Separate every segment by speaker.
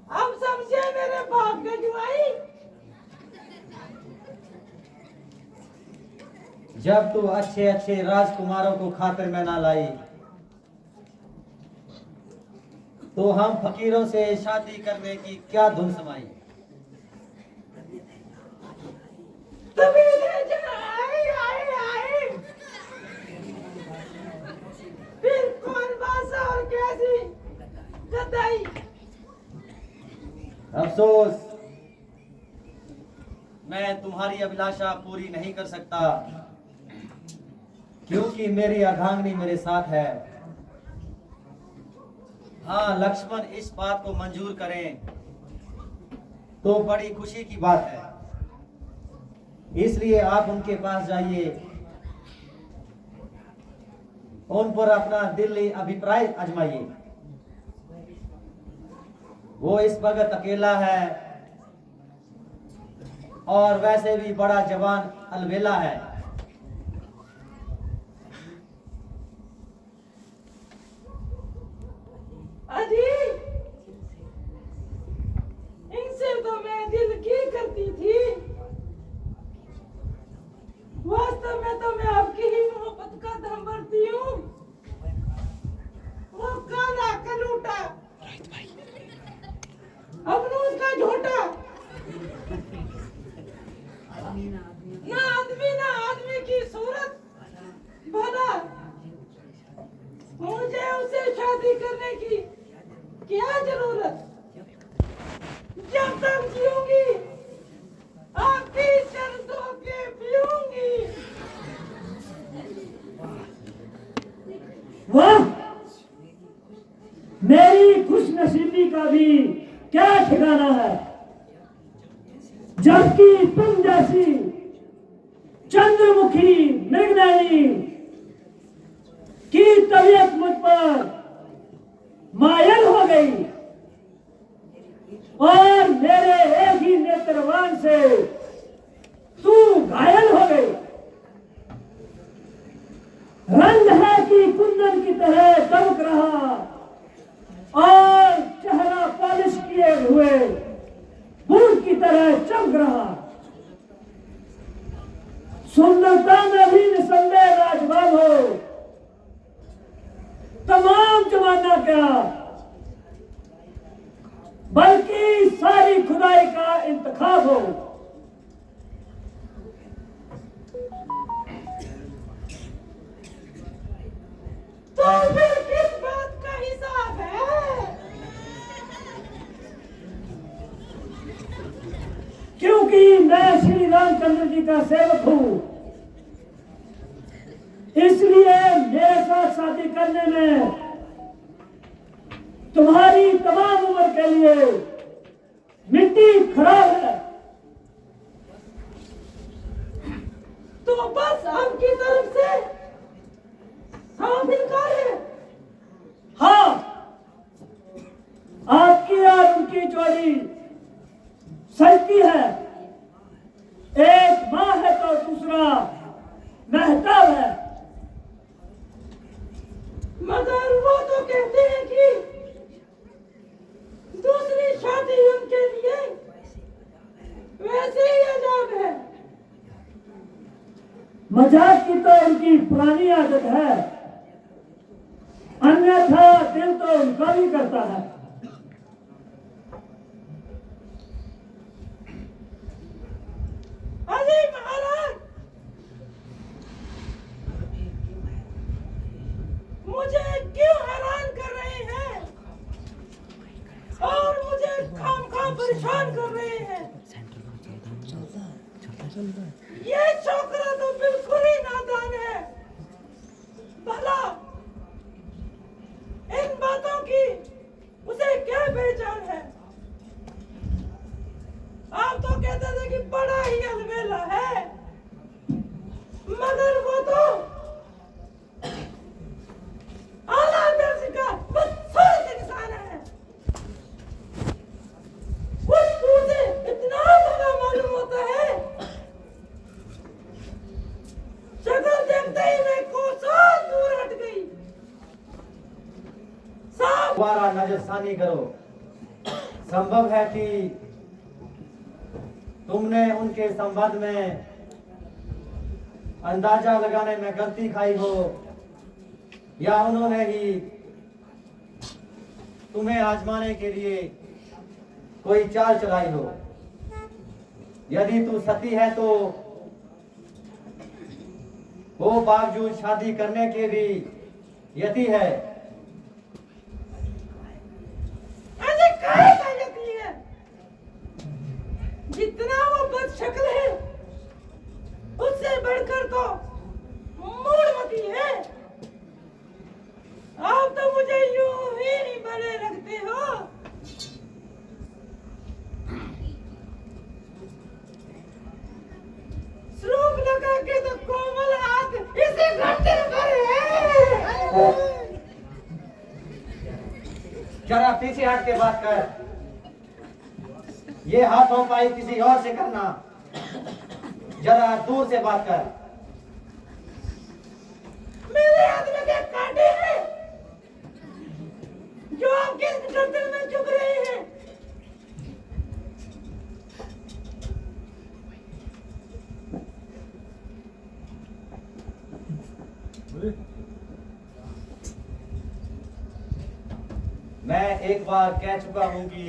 Speaker 1: अब समझे मेरे बाप के जुआई।
Speaker 2: जब तू अच्छे अच्छे राजकुमारों को खातिर में ना लाई तो हम फकीरों से शादी करने की क्या धुन समाई।
Speaker 1: तभी आए फिर कौन बासा और कैसी गदाई।
Speaker 2: अफसोस मैं तुम्हारी अभिलाषा पूरी नहीं कर सकता क्योंकि मेरी अर्धांगिनी मेरे साथ है। हाँ, लक्ष्मण इस बात को मंजूर करें तो बड़ी खुशी की बात है। इसलिए आप उनके पास जाइए, उन पर अपना दिली अभिप्राय आजमाइए। वो इस वक्त अकेला है और वैसे भी बड़ा जवान अलबेला है।
Speaker 1: अजी इनसे तो मैं दिल की करती थी, वास्तव में तो मैं आपकी ही मोहब्बत का दम भरती हूँ। वो काला कलूटा अबनूद का झोटा, ना आदमी की सूरत भला, मुझे उसे शादी करने की क्या जरूरत। जब तक जीऊंगी आपकी शर्तों के पीऊंगी।
Speaker 3: वाह, मेरी खुशनसीबी का भी क्या ठिकाना है, जबकि तुम जैसी चंद्रमुखी मृगनयनी की तबीयत मुझ पर मायल हो गई और मेरे एक ही नेत्रवान से तू घायल हो गई। रंग है कि कुंदन की तरह दमक रहा और चेहरा पॉलिश किए हुए बूट की तरह चमक रहा। सुंदरता में भी निसंदेह लाजवाब हो, तमाम जमाना क्या बल्कि सारी खुदाई का इंतखाब हो।
Speaker 1: तो फिर किस बात का हिसाब है?
Speaker 3: क्योंकि मैं श्री रामचंद्र जी का सेवक हूं, इसलिए मेरे साथ शादी करने में तुम्हारी तमाम उम्र के लिए मिट्टी खराब है।
Speaker 1: तो बस आपकी तरफ से साफ इनकार है।
Speaker 3: हाँ, आपकी और उनकी जोड़ी सजती है, एक माँ है तो दूसरा महताब है।
Speaker 1: मगर वो तो कहते हैं कि दूसरी शादी उनके लिए वैसे ही अजाब है।
Speaker 3: मजाक की तो उनकी पुरानी आदत है, अन्यथा दिल तो उनका भी करता है।
Speaker 1: अरे महाराज, मुझे क्यों हैरान कर रहे हैं और मुझे खामखा परेशान कर रहे हैं। ये छोकरा तो बिल्कुल ही नादान है। भला इन बातों की उसे क्या पहचान है। आप तो कहते थे कि बड़ा ही अलबेला है, मगर वो तो आला दर्ज का बदसूरत इंसान है। उसको मुझे इतना बड़ा मालूम होता है, शक्ल देखते ही मैं कोसों दूर हट गई। साहब
Speaker 2: दोबारा नजरसानी करो, संभव है कि तुमने उनके संबंध में अंदाजा लगाने में गलती खाई हो, या उन्होंने ही तुम्हें आजमाने के लिए कोई चाल चलाई हो। यदि तू सती है तो वो बावजूद शादी करने के भी यति है।
Speaker 1: अरे काहे का यति है? जितना वो बदशक्ल है उससे बढ़कर तो मूढ़मती है। आप तो मुझे यूं ही बड़े रखते हो। श्रूप लगा के तो कोमल हाथ इसे गर्दन पर है।
Speaker 2: जरा पीछे हट के बात कर। ये हाथों पाई किसी और से करना। जरा दूर से बात कर।
Speaker 1: मेरे हाथ में क्या कांटे हैं जो आपके गर्दन में चुभ रहे हैं?
Speaker 2: मैं एक बार कह चुका हूं कि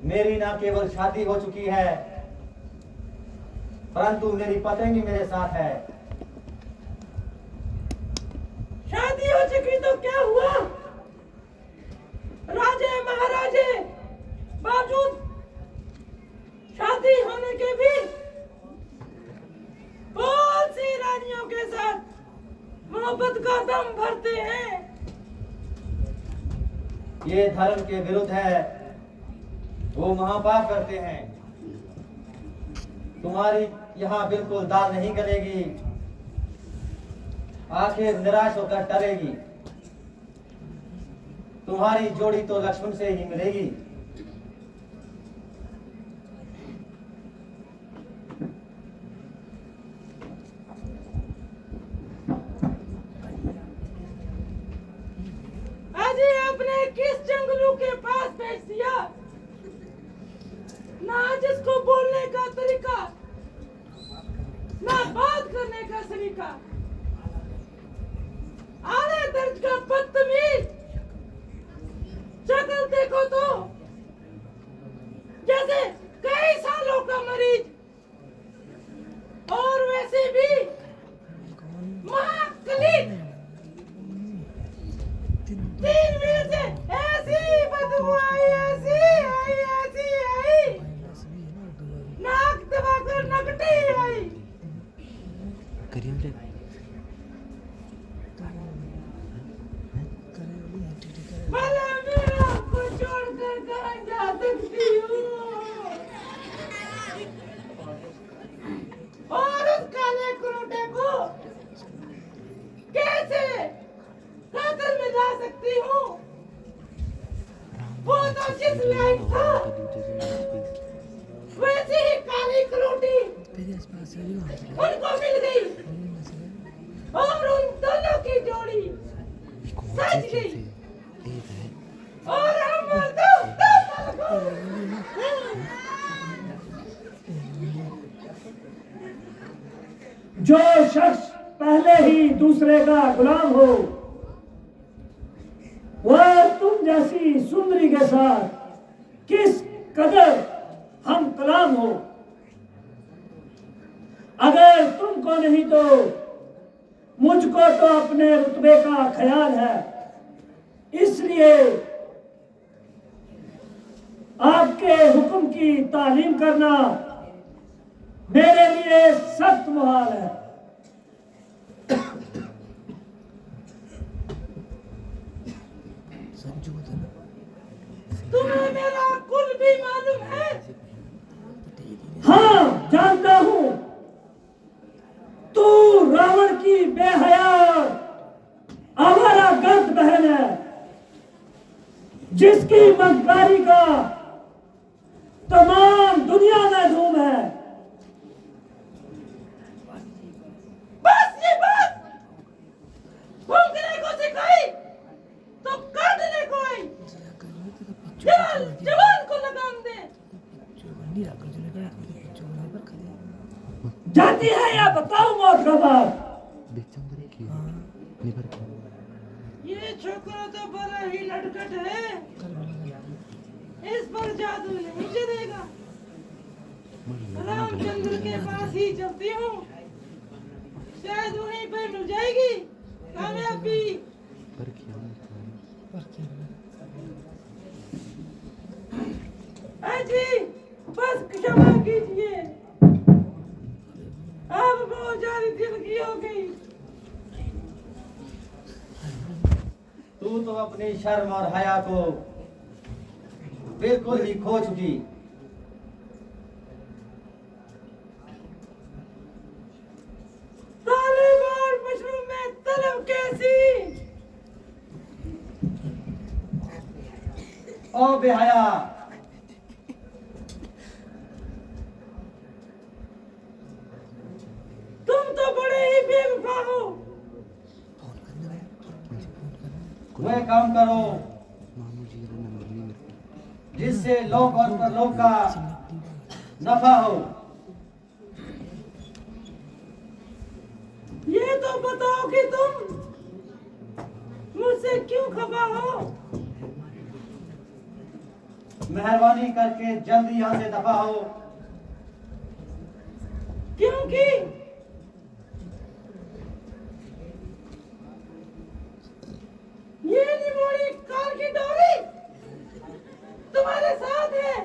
Speaker 2: मेरी ना केवल शादी हो चुकी है, परंतु मेरी पत्नी भी मेरे साथ है।
Speaker 1: शादी हो चुकी तो क्या हुआ? राजे महाराजे बावजूद शादी होने के भी बहुत सी रानियों के साथ मोहब्बत का दम भरते हैं।
Speaker 2: ये धर्म के विरुद्ध है। वो महापाप करते हैं। तुम्हारी यहाँ बिल्कुल दाल नहीं गलेगी, आखिर निराश होकर टलेगी। तुम्हारी जोड़ी तो लक्ष्मण से ही मिलेगी।
Speaker 1: अजी आपने किस जंगलू के पास भेज दिया? ना जिसको बोलने का तरीका, ना बात करने का सलीका, आले दर्ज का बदतमीज। शक्ल देखो तो जैसे कई सालों का मरीज, और वैसे भी महाकलीन। 3 मिनट से ऐसी बदबू आई, ऐसी आई, ऐसी आई, नाक दबाकर नकटी आई। भला मैं आपको छोड़कर कहाँ जा सकती हूँ? और उस काले कुरूटे को कैसे कातिल में ला सकती हूँ? वो तो जिस लायक था वैसी ही काली करोटी उनको मिल गई, और उन दोनों की जोड़ी सज गई, और हम
Speaker 3: जो शख्स पहले ही दूसरे का गुलाम हो, वह तुम जैसी सुंदरी के साथ किस कदर हम कलाम हो। अगर तुमको नहीं तो मुझको तो अपने रुतबे का ख्याल है, इसलिए आपके हुक्म की तालीम करना मेरे लिए सख्त मुहाल है।
Speaker 1: तुम्हें मेरा कुल भी मालूम है?
Speaker 3: हाँ, जानता हूं। तू रावण की बेहया आवारा गर्द बहन है, जिसकी मक्कारी का तमाम दुनिया में धूम है।
Speaker 1: बस ये बात भूखने को सिखाई तो काटने को आई। चल जवान को लगाम दे।
Speaker 3: जाती है या बताओ मौत का बाप।
Speaker 1: ये छोकरा तो बड़ा ही नटखट है, इस पर जादू नहीं चलेगा। रामचंद्र के पास ही चलती हूँ, शायद वहीं पर मिल जाएगी कामयाबी। अजी बस क्षमा कीजिए, अब बहुत ज्यादा दिल की हो गई।
Speaker 2: तू तो अपनी शर्म और हया को बिल्कुल ही खो चुकी।
Speaker 1: तालिबान मशरूम में तलब कैसी?
Speaker 2: ओ बेहया,
Speaker 1: तुम तो बड़े ही बेवफा हो।
Speaker 2: वह काम करो जिससे लोग और परलोक का नफा हो।
Speaker 1: ये तो बताओ कि तुम मुझसे क्यों खफा हो?
Speaker 2: मेहरबानी करके जल्दी यहाँ से दफा हो।
Speaker 1: क्योंकि ये निमोड़ी कार की डोरी तुम्हारे साथ है।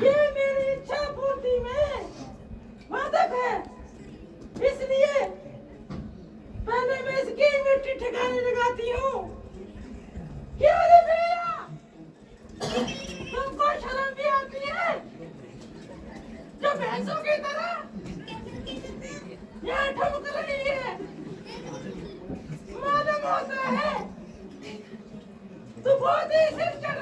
Speaker 1: ये मेरी इच्छा पूर्ति में बाधक है, इसलिए पहले मैं इसकी मिट्टी ठिकाने लगाती हूँ। क्यों रे भैया, तुमको शर्म भी आती है जो भैंसों की तरह यहाँ ठुमक रही है? मालूम होता है तू बहुत ही सिर चढ़